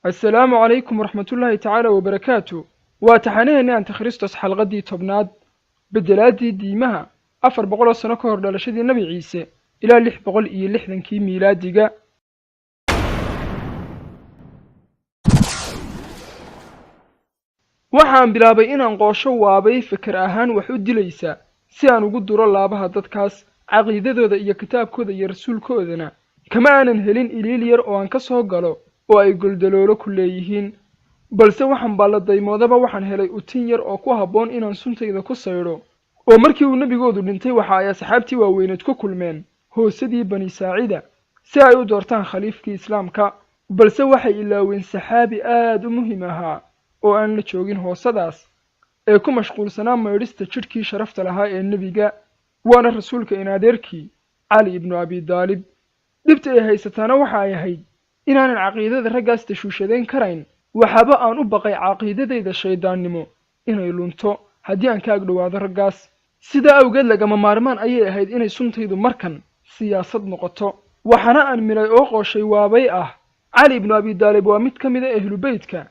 السلام عليكم ورحمة الله تعالى وبركاته. واتحانينا أنت خريستوس حلقة تبناد بدلادي ديمها أفر بقول سنة كهر دلشدي النبي عيسى إلى لح بقول لحدن كي ميلاديجا. waxaan bilaabay inaan qoosho waabay fikir ahaan wax u dilaysa si aan ugu duro laabaha dadkaas caqiidadooda iyo kitaabkooda iyo rasuulkoodana kama aanan helin iliil yar oo aan ka soo galo oo ay goldaloolo ku leeyihiin balse waxaan baalladaymoodaba waxaan helay utin yar oo ku habboon inaan suntayda ku saydho oo markii uu nebigoodu dhintay waxa ay asxaabtii waaweyneed ku kulmeen hoosadii bani saacida si ay u doortaan khaliifkii islaamka balse waxay ilaaween saxaabi aad u muhiim ahaa oo aan la joogin hoosadaas ee ku mashquulsanaa maydhista jidhkii sharafta lahaa ee nebiga waana rasuulka in adeerkii cali ibnu abi daalib dhibta ay haysataana waxa ay ahayd inaanan caqiidada raggaas tashuushadayn karayn waxaaba aan u baqay caqiidadayda shayddaannimo inay lunto haddii aan ka agdhowaado raggaas sidaa awgeed lagama maarmaan ayay ahayd inay suntaydu markan siyaasad noqoto waxaana aan milay oo qooshay waabay ah cali ibnu abi daalib waa mid ka mid a ahlubeytka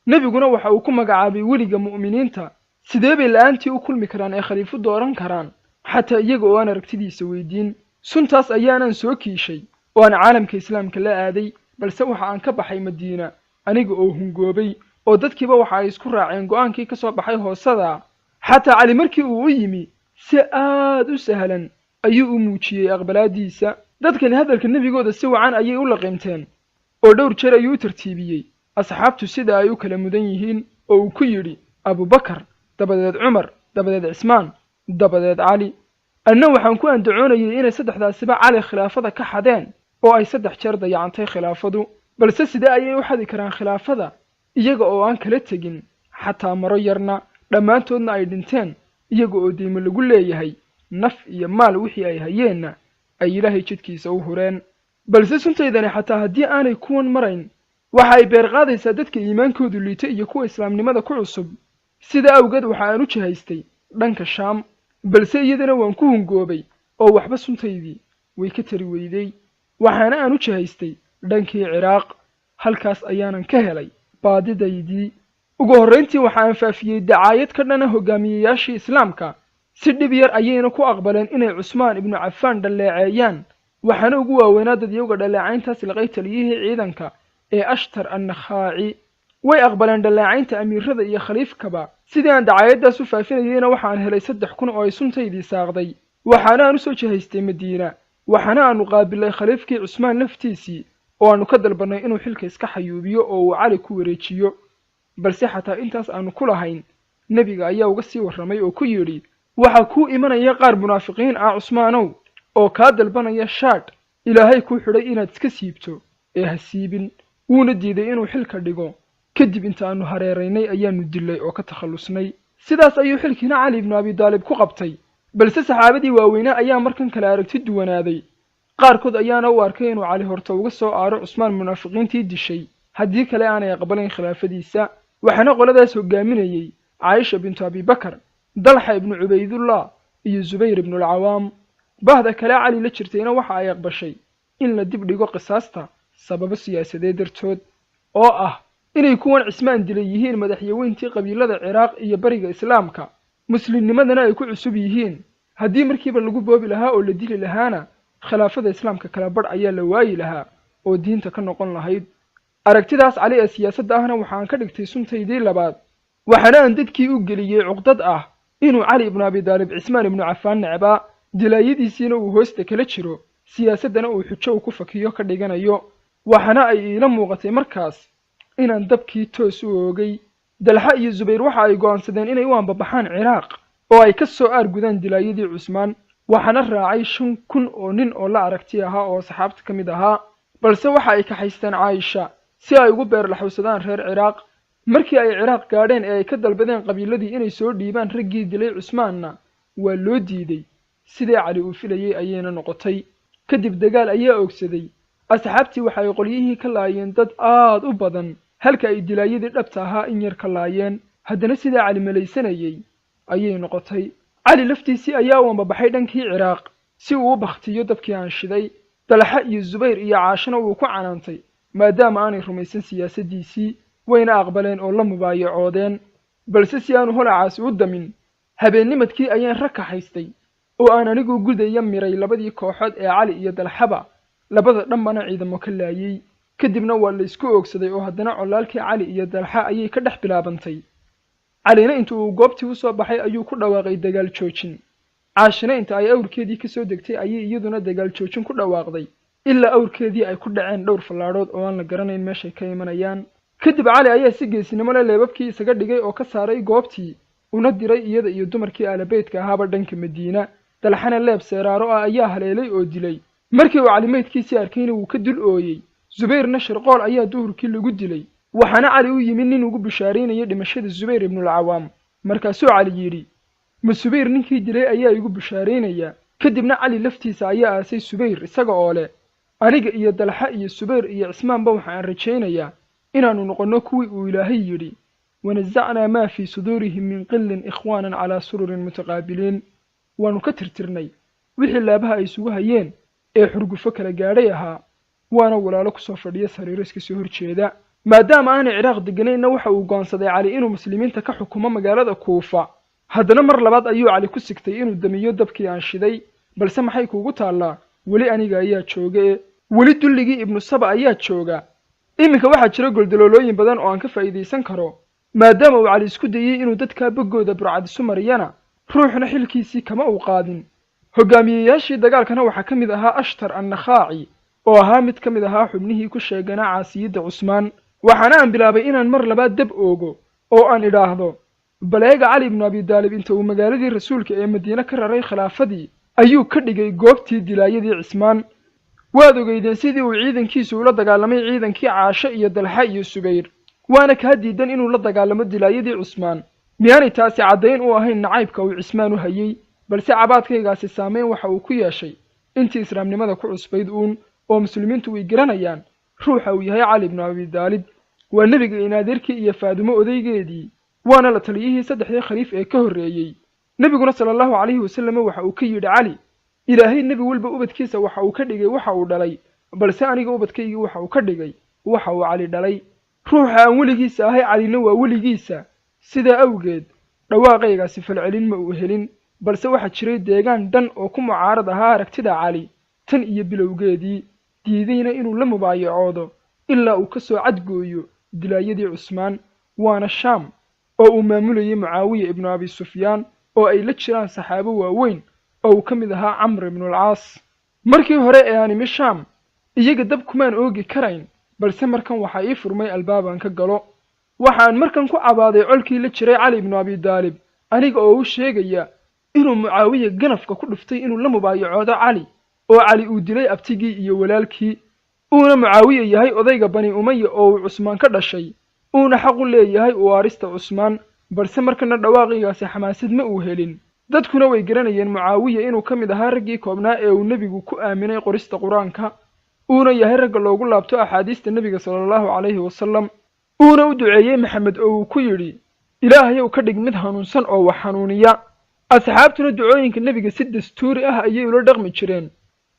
nebiguna waxa uu ku magacaabay weliga mu'miniinta sidee bay la'aantii u kulmi karaan ee khaliifo dooran karaan xataa iyaga oo aan aragtidiisa weydiin suntaas ayaanan soo kiishay oo aan caalamka islaamka la aaday balse waxa aan ka baxay madiina aniga oo hungoobay oo dadkiiba waxa ay isku raaceen go'aankii ka soo baxay hoosada xataa cali markii uu u yimi si aad u sahlan ayuu u muujiyey aqbalaadiisa dadkani hadalka nebigooda si wacan ayay u laqimteen oo dhowr jeer ayuu u tartiibiyey asxaabtu sida ay u kala mudan yihiin oo uu ku yidhi abubakar dabadeed cumar dabadeed cismaan dabadeed cali anna waxaan ku andacoonayay inay saddexdaasiba cali khilaafada ka xadeen oo ay 3 jeer dayacantay khilaafadu balse sidee ayay u xadi karaan khilaafada iyaga oo aan kala tegin xataa maro yarna dhammaantoodna ay dhinteen iyaga oo deymo lagu leeyahay naf iyo maal wixii ay hayeenna ay ilaahay jidkiisa u hureen balse suntaydani xataa haddii aanay kuwan marayn waxa ay beer qaadaysaa dadka iimaankoodu liita iyo kuwa islaamnimada ku cusub sida awgeed waxa aan u jihaystay dhanka shaam balse iyadana waan ku hungoobay oo waxba suntaydii way ka tari weyday waxaana aan u jihaystay dhankii ciraaq halkaas ayaanan ka helay baadidaydii ugu horrayntii waxa aan faafiyey dacaayad ka dhana hogaamiyeyaashii islaamka si dhib yar ayayna ku aqbaleen inay cusmaan ibnu cafaan dhaleeceeyaan waxaana ugu waaweynaa dad iyaga dhaleecayntaas liqay taliyihii ciidanka ee ashtar annakhaaci way aqbaleen dhaleecaynta amiirada iyo khaliifkaba sidii aan dacaayaddaas u faafinayeyna waxaan helay 3 kun oo ay suntaydii saaqday waxaana aan u soo jihaystay madiina waxaana aanu qaabilay khaliifkii cusmaan laftiisii oo aanu ka dalbannay inuu xilka iska xayuubiyo oo uu cali ku wareejiyo balse xataa intaas aanu ku lahayn nebiga ayaa uga sii warramay oo ku yidhi waxaa kuu imanaya qaar munaafiqiin ah cusmaanow oo kaa dalbanaya shaadh ilaahay kuu xidhay inaad iska siibto ee ha siibin wuuna diiday inuu xilka dhigo kadib intaanu hareeraynay ayaanu dilay oo ka takhallusnay sidaas ayuu xilkiina cali ibnu abi daalib ku qabtay balse saxaabadii waaweynaa ayaa markan kale aragti duwanaaday qaarkood ayaana u arkay inuu cali horta uga soo aaro cusmaan munaafiqiintii dishay haddii kale aanay aqbalayn khilaafadiisa waxaana qoladaas hogaaminayey caaisha bintu abibakar dalxa ibnu cubaydullah iyo zubayr ibnu alcawaam bahda kale cali la jirtayna waxa ay aqbashay in la dib dhigo qisaasta sababo siyaasadeed dartood oo ah inay kuwan cismaan dilay yihiin madaxyaweyntii qabiilada ciraaq iyo bariga islaamka muslimnimadana ay ku cusub yihiin haddii markiiba lagu boobi lahaa oo la dili lahaana khilaafada islaamka kala badh ayaa la waayi lahaa oo diinta ka noqon lahayd aragtidaas cali ee siyaasadda ahna waxaan ka dhigtay suntaydii labaad waxaana aan dadkii u geliyey cuqdad ah inuu cali ibnu abi daalib cismaan ibnu cafaan necbaa dilaayadiisiina uu hoosta kala jiro siyaasaddana uu xujo u ku fakiyo ka dhiganayo waxaana ay iila muuqatay markaas inaan dabkii toos u oogay dalxa iyo zubayr waxa ay go'aansadeen inay u ambabaxaan ciraaq oo ay ka soo aargudaan dilaayadii cusmaan waxaana raacay 5 kun oo nin oo la aragti ahaa oo saxaabta ka mid ahaa balse waxa ay kaxaysteen caaisha si ay ugu beerlaxowsadaan reer ciraaq markii ay ciraaq gaadheen ee ay ka dalbadeen qabiiladii inay soo dhiibaan raggii dilay cusmaanna waa loo diiday sidee cali uu filayey ayayna noqotay kadib dagaal ayaa oogsaday asxaabtii waxa ay qolyihii ka laayeen dad aad u badan halka ay dilaayadii dhabta ahaa in yar ka laayeen haddana sidaa cali malaysanayey ayay noqotay cali laftiisii ayaa u ambabaxay dhankii ciraaq si uu u bakhtiyo dabkii aan shiday dalxa iyo zubayr iyo caashana wuu ku canaantay maadaama aanay rumaysan siyaasaddiisii wayna aqbaleen oo la mubaayacoodeen. balse si aanu holacaasi u damin habeennimadkii ayaan rag kaxaystay oo aan anigu gudaya miray labadii kooxood ee cali iyo dalxaba labada dhanbana ciidamo ka laayey. kadibna waa la isku oogsaday oo haddana colaalkii cali iyo dalxa ayay ka dhex bilaabantay. calina inta uu goobtii u soo baxay ayuu ku dhawaaqay dagaal joojin. caashina inta ay awrkeedii ka soo degtay ayay iyaduna dagaal joojin ku dhawaaqday ilaa awrkeedii ay ku dhaceen dhowr fallaadhood oo aan la garanayn meeshay ka imanayaan. kadib cali ayaa si geesinimo leh leebabkii isaga dhigay oo ka saaray goobtii una diray iyada iyo dumarkii aalabeydka ahaaba dhanka madiina. dalxana leeb seeraaro ah ayaa haleelay oo dilay. markii uu cali meydkiisii arkayna wuu ka dul ooyey. zubayrna shirqool ayaa duhurkii lagu dilay. waxaana cali u yimid nin ugu bishaaraynaya dhimashada zubayr ibnulcawaam. markaasuu cali yidhi ma subayr ninkii dilay ayaa igu bishaaraynaya. kadibna cali laftiisa ayaa aasay subayr isaga oo leh aniga iyo dalxa iyo subayr iyo cismaanba waxaan rajaynayaa inaannu noqonno kuwii uu ilaahay yidhi wanasacnaa maa fii suduurihim min qillin ikhwaanan calaa sururin mutaqaabiliin. waannu ka tirtirnay wixii laabaha ay isugu hayeen ee xurgufo kala gaadhay ahaa, waana walaalo ku soo fadhiya sariiro iska soo horjeeda. maadaama aanay ciraaq degganaynna waxa uu go'aansaday cali inuu muslimiinta ka xukumo magaalada kuufa. haddana mar labaad ayuu cali ku sigtay inuu damiyo dabkii aan shiday. balse maxay kuugu taallaa weli aniga ayaa jooga weli dulligii ibnu saba ayaa jooga. iminka waxaa jira goldaloolooyin badan oo aan ka faa'iidaysan karo. maadaama uu cali isku dayey inuu dadkaa boggooda burcadisu mariyana ruuxna xilkiisii kama uu qaadin. hoggaamiyeyaashii dagaalkana waxaa ka mid ahaa ashtar annakhaaci oo ahaa mid ka mid ahaa xubnihii ku sheeganaa caasiyadda cusmaan. waxaana aan bilaabay inaan mar labaad dab oogo oo aan idhaahdo baleega cali ibnu abidaalib inta uu magaaladii rasuulka ee madiine ka raray khilaafadii ayuu ka dhigay goobtii dilaayadii cismaan. waad ogeydeen sidii uu ciidankiisu ula dagaalamay ciidankii caasho iyo dalxa iyo subayr, waana kaa diidan inuu la dagaalamo dilaayadii cusmaan. miyaanay taasi caddayn u ahayn nacaybka uu cismaan u hayey? balse cabaadkaygaasi saamayn waxa uu ku yeeshay intii islaamnimada ku cusbayd uun oo muslimiintu way garanayaan ruuxa uu yahay cali ibnu abidaalib. waa nebiga inaadeerkii iyo faadumo odaygeedii, waana la taliyihii saddexdii khaliif ee ka horreeyey. nebiguna sala allahu calayhi wasallam waxa uu ka yidhi cali ilaahay nebi walba ubadkiisa waxa uu ka dhigay waxa uu dhalay, balse aniga ubadkaygii waxa uu ka dhigay waxa uu cali dhalay. ruuxa aan weligiisa ahay calina waa weligiisa. sidaa awgeed dhawaaqaygaasi falcelin ma uu helin, balse waxaa jiray deegaan dhan oo ku mucaarad ahaa aragtida cali tan iyo bilowgeedii, diidayna inuu la mubaayacoodo ilaa uu ka soo cadgooyo dilaayadii cusmaan. waana shaam oo uu maamulayay mucaawiya ibnu abi sufyaan oo ay la jiraan saxaabo waaweyn oo uu ka mid ahaa camr ibnulcaas. markii hore ee aan imi shaam iyaga dab kumaan oogi karayn, balse markan waxaa ii furmay albaabaan ka galo. waxaan markan ku cabaaday colkii la jiray cali ibnu abidaalib aniga oo u sheegaya inuu mucaawiya ganafka ku dhuftay inuu la mubaayacoodo cali oo cali uu dilay abtigii iyo walaalkii, uuna mucaawiya yahay odayga bani umaya oo uu cusmaan ka dhashay, uuna xaq u leeyahay uwaarista cusmaan. balse markana dhawaaqigaasi xamaasad ma uu helin. dadkuna way garanayeen mucaawiya inuu ka mid ahaa raggii koobnaa ee uu nebigu ku aaminay qorista qur-aanka, uuna yahay ragga loogu laabto axaadiista nebiga sala allahu calayhi wasallam, uuna u duceeyey maxamed oo uu ku yidhi ilaahayow ka dhig mid hanuunsan oo wax hanuuniya. asxaabtuna ducooyinka nebiga si dastuuri ah ayay ula dhaqmi jireen.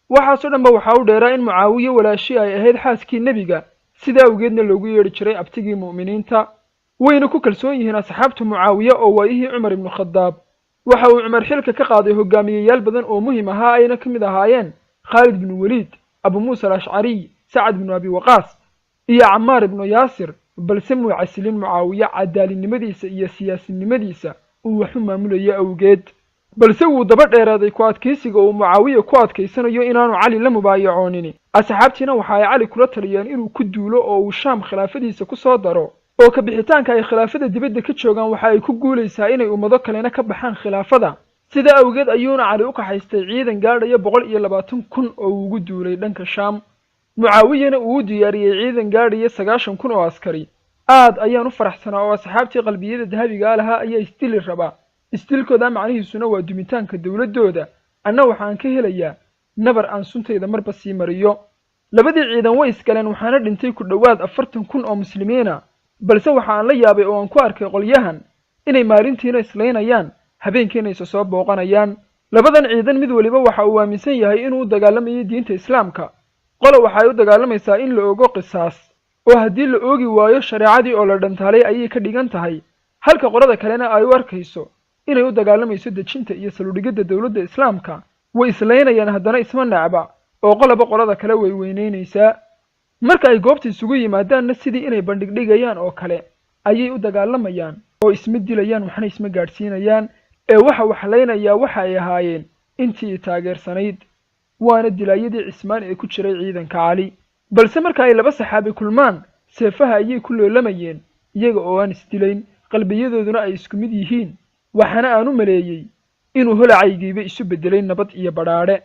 waxaasoo dhanba waxaa u dheeraa in mucaawiye walaashii ay ahayd xaaskii nebiga, sidaa awgeedna loogu yeedhi jiray abtigii mu'miniinta. wayna ku kalsoon yihiin asxaabta mucaawiye oo waayihii cumar ibnu khadaab waxa uu cumar xilka ka qaaday hoggaamiyeyaal badan oo muhim ahaa ayna ka mid ahaayeen khaalid ibnu weliid, abu muusa alashcariy, sacad ibnu abi waqaas iyo camaar ibnu yaasir. balse muu casilin mucaawiye cadaalinimadiisa iyo siyaasinimadiisa uu wax u maamulayay awgeed, balse wuu daba dheeraaday ku adkaysiga uu mucaawiya ku adkaysanayo inaanu cali la mubaayacoonin. asxaabtiina waxa ay cali kula taliyeen inuu ku duulo oo uu shaam khilaafadiisa ku soo daro, oo ka bixitaanka ay khilaafada dibadda ka joogaan waxa ay ku guulaysaa inay ummado kalena ka baxaan khilaafada. sidaa awgeed ayuuna cali u kaxaystay ciidan gaadhaya 120,000 oo uu ugu duulay dhanka shaam. mucaawiyana uu u diyaariyey ciidan gaadhaya 90,000 oo askari. aad ayaan u faraxsanaa oo asxaabtii qalbiyada dahabiga lahaa ayaa isdili rabaa. isdilkooda macnihiisuna waa dumitaanka dowladdooda. anna waxaan ka helayaa nabar aan suntayda marba sii mariyo. labadii ciidan way iskaleen waxaana dhintay ku dhowaad 40,000 oo muslimiina. balse waxaan la yaabay oo aan ku arkay qolyahan inay maalintiina islaynayaan habeenkiina isa soo booqanayaan. labadan ciidan mid waliba waxa uu aaminsan yahay inuu u dagaalamayo diinta islaamka. qolo waxay u dagaalamaysaa in la ogo qisaas, oo haddii la oogi waayo shareecadii oo la dhantaalay ayay ka dhigan tahay halka qolada kalena ay u arkayso inay u dagaalamayso dejinta iyo saludhigidda dowladda islaamka. way islaynayaan haddana isma nacba oo qolaba qolada kale way weynaynaysaa. marka ay goobta isugu yimaadaanna sidii inay bandhigdhigayaan oo kale ayay u dagaalamayaan oo isma dilayaan waxna isma gaadhsiinayaan ee waxa waxlaynayaa waxa ay ahaayeen intii taageersanayd, waana dilaayadii cismaan ee ku jiray ciidanka cali. balse marka ay laba saxaabi kulmaan seefaha ayay ku loolamayeen iyaga oo aan isdilayn, qalbiyadooduna ay isku mid yihiin. waxaana aan u maleeyey inuu holacaygiiba isu beddelay nabad iyo badhaadhe.